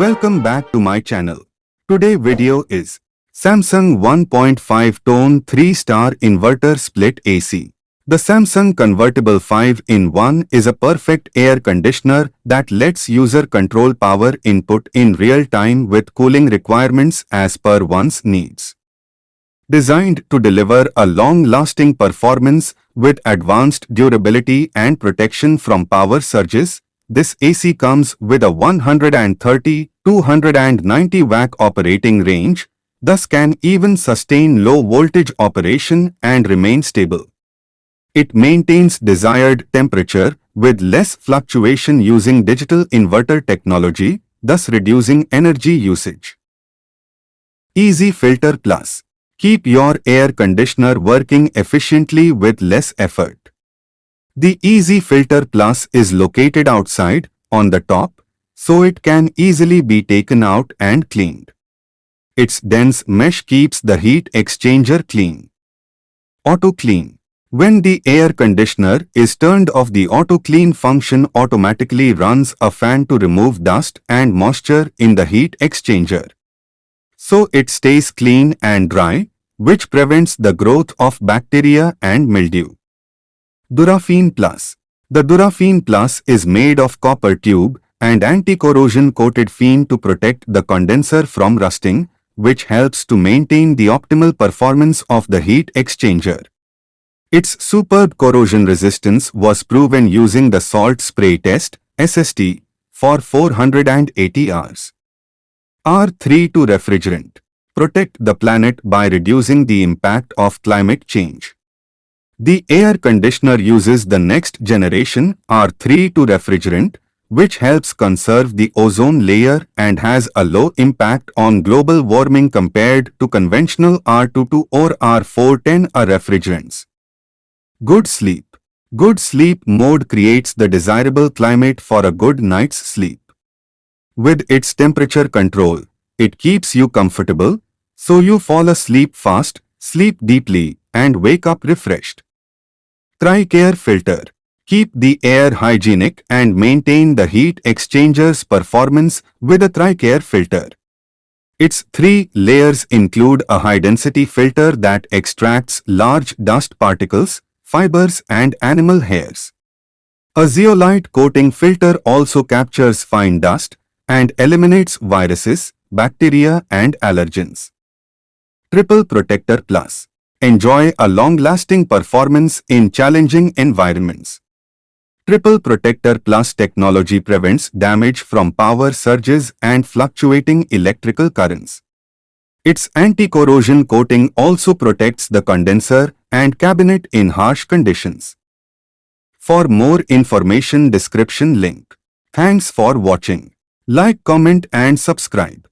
Welcome back to my channel. Today video is Samsung 1.5 tone 3-star inverter split AC. The Samsung Convertible 5-in-1 is a perfect air conditioner that lets user control power input in real time with cooling requirements as per one's needs. Designed to deliver a long-lasting performance with advanced durability and protection from power surges, this AC comes with a 130-290 watt operating range, thus can even sustain low voltage operation and remain stable. It maintains desired temperature with less fluctuation using digital inverter technology, thus reducing energy usage. Easy Filter Plus. Keep your air conditioner working efficiently with less effort. The Easy Filter Plus is located outside, on the top, so it can easily be taken out and cleaned. Its dense mesh keeps the heat exchanger clean. Auto Clean. When the air conditioner is turned off, the Auto Clean function automatically runs a fan to remove dust and moisture in the heat exchanger, so it stays clean and dry, which prevents the growth of bacteria and mildew. Durafin Plus. The Durafin Plus is made of copper tube and anti-corrosion coated fin to protect the condenser from rusting, which helps to maintain the optimal performance of the heat exchanger. Its superb corrosion resistance was proven using the Salt Spray Test (SST) for 480 hours. R32 Refrigerant. Protect the planet by reducing the impact of climate change. The air conditioner uses the next generation R32 refrigerant, which helps conserve the ozone layer and has a low impact on global warming compared to conventional R22 or R410A refrigerants. Good Sleep. Good sleep mode creates the desirable climate for a good night's sleep. With its temperature control, it keeps you comfortable, so you fall asleep fast, sleep deeply, and wake up refreshed. TriCare Filter. Keep the air hygienic and maintain the heat exchanger's performance with a TriCare filter. Its 3 layers include a high-density filter that extracts large dust particles, fibers, and animal hairs. A zeolite coating filter also captures fine dust and eliminates viruses, bacteria, and allergens. Triple Protector Plus. Enjoy a long-lasting performance in challenging environments. Triple Protector Plus technology prevents damage from power surges and fluctuating electrical currents. Its anti-corrosion coating also protects the condenser and cabinet in harsh conditions. For more information, description link. Thanks for watching. Like, comment and subscribe.